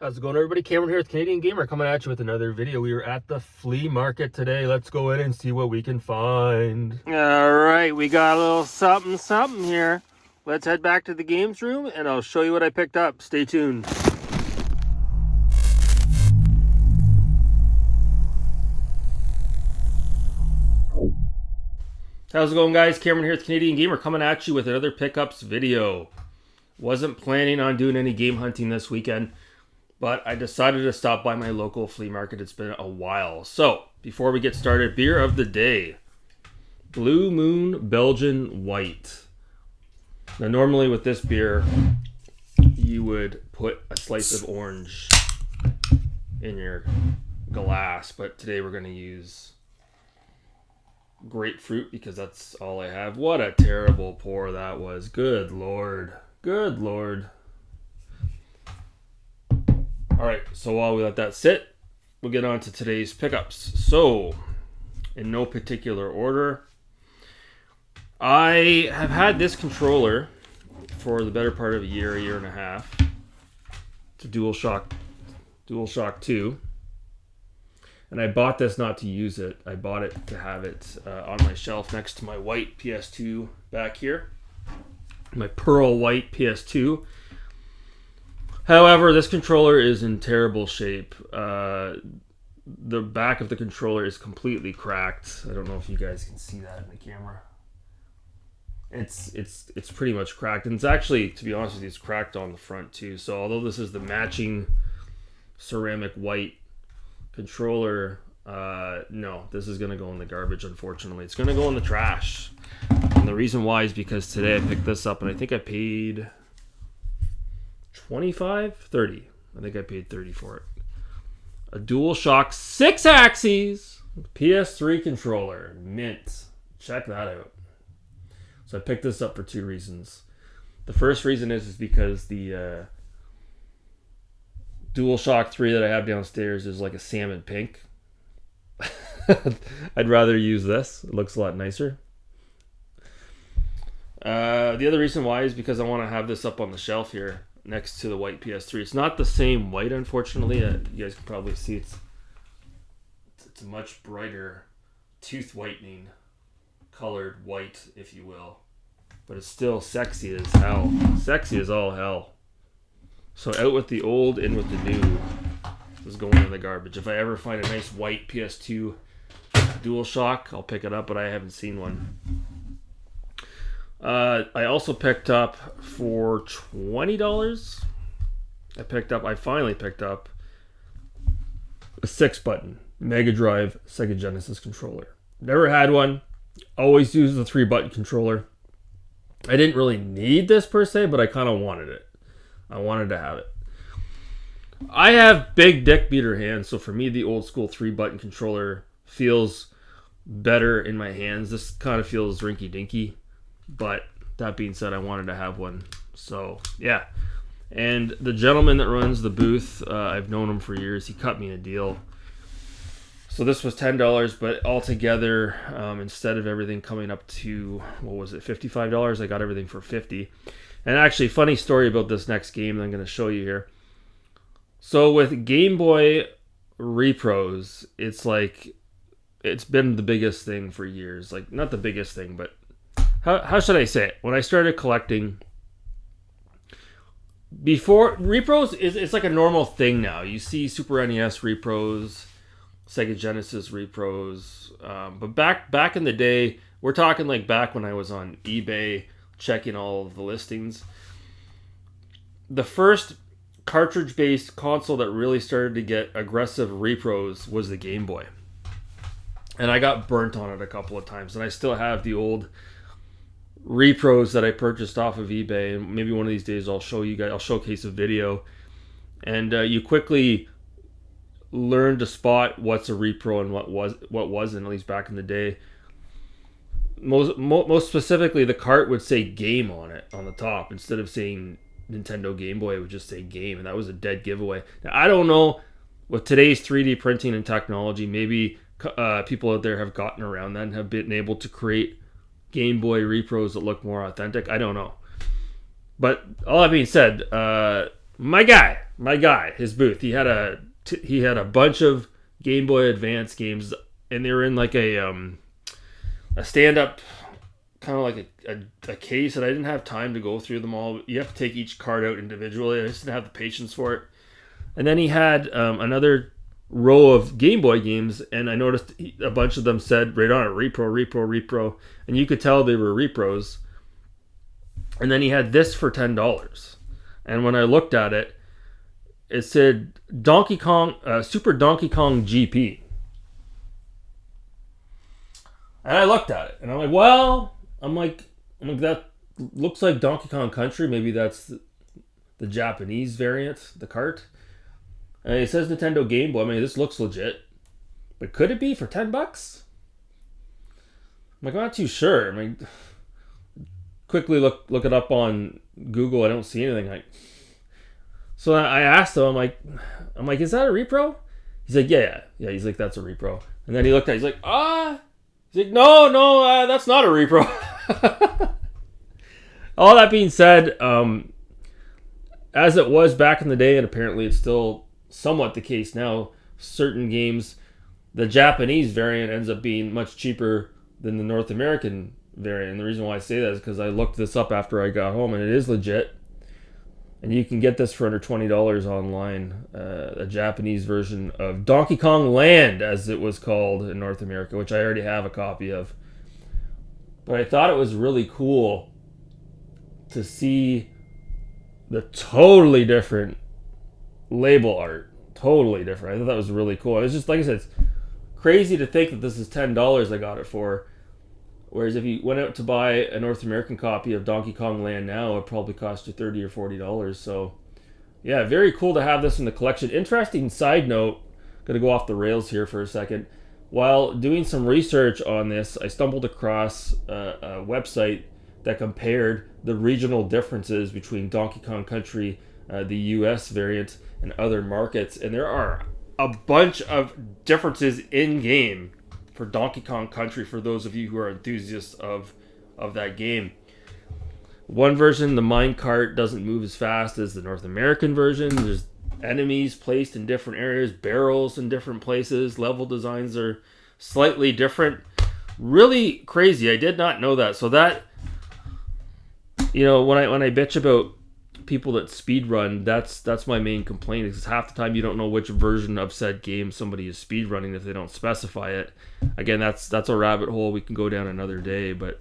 How's it going, everybody? Cameron here with Canadian Gamer coming at you with another video. We were at the flea market today. Let's go in and see what we can find. All right, we got a little something here. Let's head back to the games room and I'll show you what I picked up. Stay tuned. How's it going, guys? Cameron here with Canadian Gamer coming at you with another pickups video. Wasn't planning on doing any game hunting this weekend, but I decided to stop by my local flea market. It's been a while. So, before we get started, beer of the day. Blue Moon Belgian White. Now, normally with this beer, you would put a slice of orange in your glass, but today we're going to use grapefruit because that's all I have. What a terrible pour that was. Good Lord. Good Lord. Alright, so while we let that sit, we'll get on to today's pickups. So, in no particular order, I have had this controller for the better part of a year and a half. It's a DualShock 2. And I bought this not to use it. I bought it to have it on my shelf next to my white PS2 back here. My pearl white PS2. However, this controller is in terrible shape. The back of the controller is completely cracked. I don't know if you guys can see that in the camera. It's pretty much cracked, and it's actually, to be honest with you, it's cracked on the front too. So although this is the matching ceramic white controller, no, this is gonna go in the garbage. Unfortunately, it's gonna go in the trash. And the reason why is because today I picked this up, and I think I paid 30. I think I paid 30 for it. A DualShock 6-axis PS3 controller. Mint. Check that out. So I picked this up for two reasons. The first reason is because the DualShock 3 that I have downstairs is like a salmon pink. I'd rather use this. It looks a lot nicer. The other reason why is because I want to have this up on the shelf here next to the white PS3. It's not the same white, unfortunately. You guys can probably see it's a much brighter tooth whitening colored white, if you will. But it's still sexy as hell. Sexy as all hell. So out with the old, in with the new. This is going in the garbage. If I ever find a nice white PS2 DualShock, I'll pick it up, but I haven't seen one. I also picked up for $20. I finally picked up a 6-button Mega Drive Sega Genesis controller. Never had one. Always used the 3-button controller. I didn't really need this per se, but I kind of wanted it. I wanted to have it. I have big dick beater hands, so for me the old school 3-button controller feels better in my hands. This kind of feels rinky-dinky. But that being said, I wanted to have one. So, yeah. And the gentleman that runs the booth, I've known him for years. He cut me a deal. So this was $10, but altogether, instead of everything coming up to, what was it, $55, I got everything for $50. And actually, funny story about this next game that I'm going to show you here. So with Game Boy repros, it's been the biggest thing for years. Like, not the biggest thing, but how should I say it? When I started collecting, before repros it's like a normal thing now. You see Super NES repros, Sega Genesis repros, but back in the day, we're talking like back when I was on eBay checking all of the listings. The first cartridge-based console that really started to get aggressive repros was the Game Boy, and I got burnt on it a couple of times, and I still have the old repros that I purchased off of eBay, and maybe one of these days I'll show you guys. I'll showcase a video, and you quickly learn to spot what's a repro and what wasn't. At least back in the day, most specifically, the cart would say "game" on it on the top instead of saying Nintendo Game Boy. It would just say "game," and that was a dead giveaway. Now I don't know, with today's 3D printing and technology, maybe people out there have gotten around that and have been able to create Game Boy repros that look more authentic. I don't know. But all that being said, my guy, my guy, his booth. He had a bunch of Game Boy Advance games, and they were in like a stand up, kind of like a case, and I didn't have time to go through them all. You have to take each card out individually. I just didn't have the patience for it. And then he had another row of Game Boy games, and I noticed a bunch of them said right on it, repro, and you could tell they were repros. And then he had this for $10, and when I looked at it, it said Donkey Kong, Super Donkey Kong GP. And I looked at it, and I'm like, well, that looks like Donkey Kong Country. Maybe that's the Japanese variant, the cart. And it says Nintendo Game Boy. I mean, this looks legit, but could it be for $10? I'm like, I'm not too sure. I mean, quickly look it up on Google. I don't see anything. So I asked him. I'm like, is that a repro? He's like, yeah. He's like, that's a repro. And then he looked at it. He's like, He's like, no, that's not a repro. All that being said, as it was back in the day, and apparently it's still somewhat the case now, certain games, the Japanese variant ends up being much cheaper than the North American variant. And the reason why I say that is because I looked this up after I got home, and it is legit. And you can get this for under $20 online, a Japanese version of Donkey Kong Land, as it was called in North America, which I already have a copy of. But I thought it was really cool to see the totally different label art. Totally different. I thought that was really cool. It was just, like I said, it's crazy to think that this is $10 I got it for. Whereas if you went out to buy a North American copy of Donkey Kong Land now, it probably cost you $30 or $40. So, yeah, very cool to have this in the collection. Interesting side note, going to go off the rails here for a second. While doing some research on this, I stumbled across a website that compared the regional differences between Donkey Kong Country, the US variant, and other markets. And there are a bunch of differences in-game for Donkey Kong Country, for those of you who are enthusiasts of that game. One version, the minecart doesn't move as fast as the North American version. There's enemies placed in different areas, barrels in different places, level designs are slightly different. Really crazy. I did not know that. So that, when I bitch about people that speedrun, that's my main complaint, is half the time you don't know which version of said game somebody is speedrunning if they don't specify it. Again, that's a rabbit hole we can go down another day, but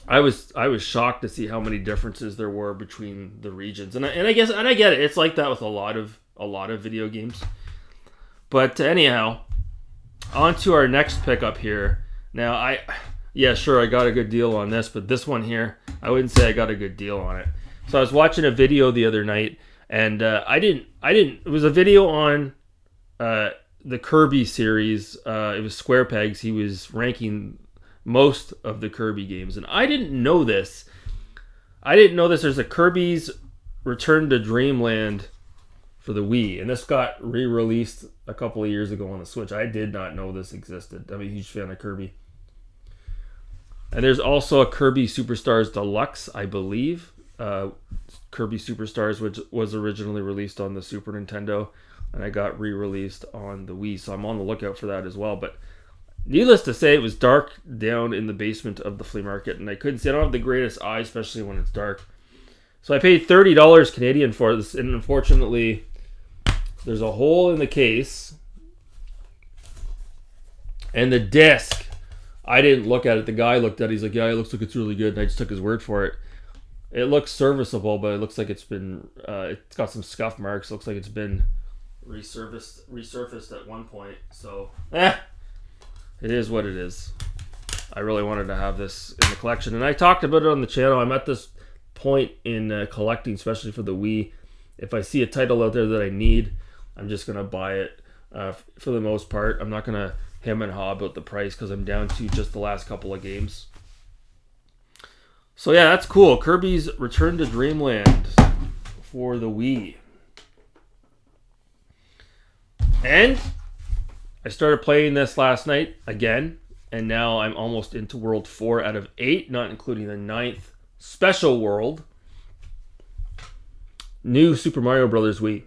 I was shocked to see how many differences there were between the regions. And I get it. It's like that with a lot of video games. But anyhow, on to our next pickup here. Now, I got a good deal on this, but this one here, I wouldn't say I got a good deal on it. So I was watching a video the other night, and it was a video on the Kirby series. It was Square Pegs. He was ranking most of the Kirby games, and I didn't know this. There's a Kirby's Return to Dreamland for the Wii, and this got re-released a couple of years ago on the Switch. I did not know this existed. I'm a huge fan of Kirby. And there's also a Kirby Superstars Deluxe, I believe. Kirby Superstars, which was originally released on the Super Nintendo, and I got re-released on the Wii, so I'm on the lookout for that as well. But needless to say, it was dark down in the basement of the flea market, and I couldn't see. I don't have the greatest eye, especially when it's dark. So I paid $30 Canadian for this, and unfortunately, there's a hole in the case, and the disc, I didn't look at it. The guy looked at it. He's like, yeah, it looks like it's really good, and I just took his word for it. It looks serviceable, but it looks like it's been, it's got some scuff marks. Looks like it's been resurfaced at one point. So, it is what it is. I really wanted to have this in the collection, and I talked about it on the channel. I'm at this point in collecting, especially for the Wii. If I see a title out there that I need, I'm just going to buy it for the most part. I'm not going to hem and haw about the price because I'm down to just the last couple of games. So yeah, that's cool. Kirby's Return to Dreamland for the Wii. And I started playing this last night again, and now I'm almost into World 4 out of 8, not including the 9th special world. new Super Mario Brothers Wii.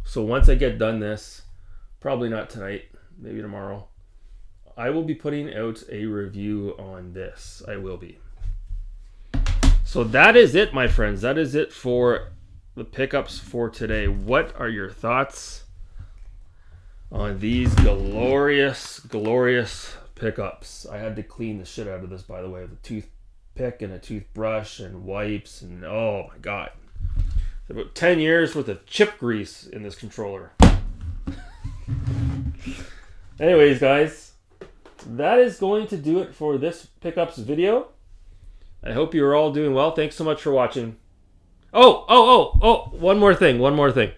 So once I get done this, probably not tonight, maybe tomorrow, I will be putting out a review on this. I will be. So that is it, my friends. That is it for the pickups for today. What are your thoughts on these glorious, glorious pickups? I had to clean the shit out of this, by the way, with a toothpick and a toothbrush and wipes, and oh my god. About 10 years worth of chip grease in this controller. Anyways, guys, that is going to do it for this pickups video. I hope you're all doing well. Thanks so much for watching. Oh, one more thing.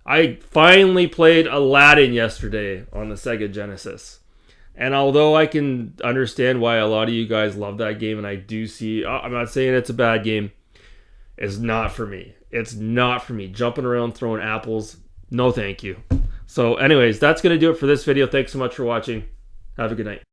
I finally played Aladdin yesterday on the Sega Genesis. And although I can understand why a lot of you guys love that game, and I do see, I'm not saying it's a bad game, it's not for me. It's not for me. Jumping around, throwing apples, no thank you. So anyways, that's going to do it for this video. Thanks so much for watching. Have a good night.